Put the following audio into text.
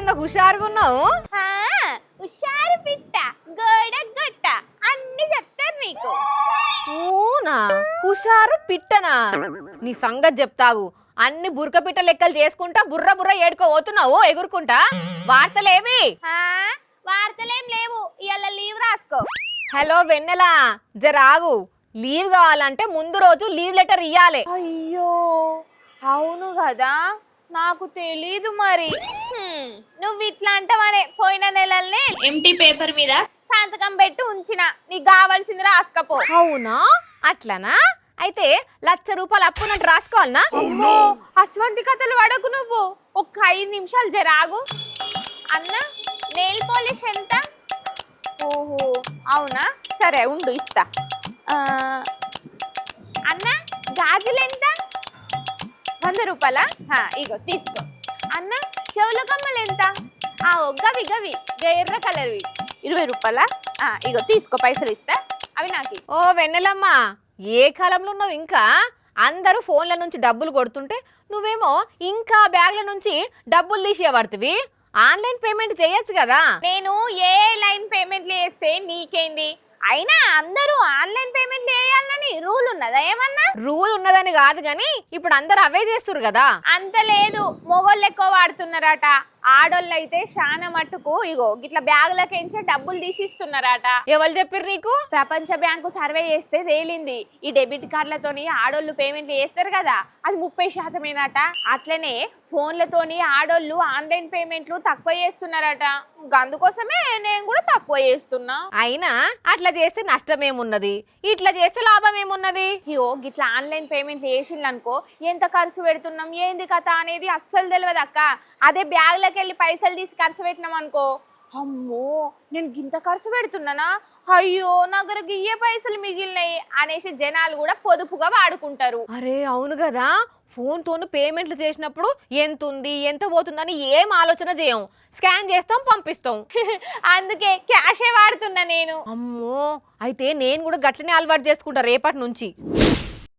ఘోరంగా హుషారుగా ఉన్నావు. హుషారు పిట్ట గోడ గొట్ట అన్ని చెప్తారు మీకు. ఊనా హుషారు పిట్టనా? నీ సంగతి చెప్తాగు. అన్ని బురక పిట్ట లెక్కలు చేసుకుంటా బుర్ర బుర్ర ఏడుకోబోతున్నావు ఎగురుకుంటా. వార్తలేవి? వార్తలేం లేవు, ఇవాళ లీవ్ రాసుకో. హలో వెన్నెలా, జరాగు. లీవ్ కావాలంటే ముందు రోజు లీవ్ లెటర్ ఇయ్యాలి. అయ్యో అవును కదా, నాకు తెలీదు మరి. నువ్వు ఇట్లా అంటావనే పోయిన నెలల్ని ఎంటీ పేపర్ మీద సంతకం పెట్టి ఉంచిన, నీకు కావాల్సింది రాసుకపో. అవునా, అట్లనా? అయితే 1,00,000 రూపాయలు అప్పున్నట్టు రాసుకోవాలనా? అస్వంటి కథలు పడకు నువ్వు. ఒక్క 5 నిమిషాలు జరాగు. అన్న నెయిల్ పాలిష్ ఎంత? ఓహో అవునా, సరే ఉండు ఇస్తా. అన్న గాజులు ఎంత? 100 రూపాయలా? ఇగో తీసుకో. అన్న చెవుల కమ్మలు ఎంత? గవి గవి ఎర్ర కలర్వి 20 రూపాయలా? ఇగో తీసుకో, పైసలు ఇస్తా, అవి నాకు. ఓ వెన్నెలమ్మ, ఏ కాలంలో ఉన్నావు ఇంకా? అందరూ ఫోన్ల నుంచి డబ్బులు కొడుతుంటే నువ్వేమో ఇంకా బ్యాగ్ల నుంచి డబ్బులు తీసేవాడుతుంది. ఆన్లైన్ పేమెంట్ చేయొచ్చు కదా. నేను ఏ లైన్ పేమెంట్లు చేస్తే నీకేంది? అయినా అందరూ ఆన్లైన్ పేమెంట్ చేయాలని రూల్ ఉన్నదా ఏమన్నా? రూల్ ఉన్నదని కాదు గాని ఇప్పుడు అందరు అవే చేస్తురు కదా. అంత లేదు, మొగోళ్ళు ఎక్కువ వాడుతున్నారట. ఆడోళ్ళు అయితే చాలా మట్టుకు ఇగో గిట్ల బ్యాగులకించే డబ్బులు తీసిస్తున్నారట. ఎవరు చెప్పిర్రు నీకు? ప్రపంచ బ్యాంకు సర్వే చేస్తే తేలింది. ఈ డెబిట్ కార్డులతోని ఆడోళ్ళు పేమెంట్లు చేస్తారు కదా, అది 30% అట్లనే ఫోన్లతోని ఆడోళ్ళు ఆన్లైన్ పేమెంట్లు తక్కువ చేస్తున్నారట. అందుకోసమే నేను కూడా తక్కువ చేస్తున్నా. అయినా అట్లా చేస్తే నష్టమేమున్నది, ఇట్లా చేస్తే లాభం ఏమున్నది? ఇగో గిట్లా ఆన్లైన్ పేమెంట్లు చేసిండ్రనుకో ఎంత ఖర్చు పెడుతున్నాం ఏంది కథ అనేది అస్సలు తెలియదు అక్క. అదే బ్యాగ్లకి వెళ్ళి పైసలు తీసి ఖర్చు పెట్టినాం అనుకో, అమ్మో నేను గింత ఖర్చు పెడుతున్నానా, అయ్యో నా దగ్గర గియ్యే పైసలు మిగిలినాయి అనేసి జనాలు కూడా పొదుపుగా వాడుకుంటారు. అరే అవును కదా, ఫోన్ తోను పేమెంట్లు చేసినప్పుడు ఎంత ఉంది ఎంత పోతుందని ఏం ఆలోచన చేయం, స్కాన్ చేస్తాం పంపిస్తాం. అందుకే క్యాషే వాడుతున్నా నేను. అమ్మో, అయితే నేను కూడా గట్లనే అలవాటు చేసుకుంటా రేపటి నుంచి.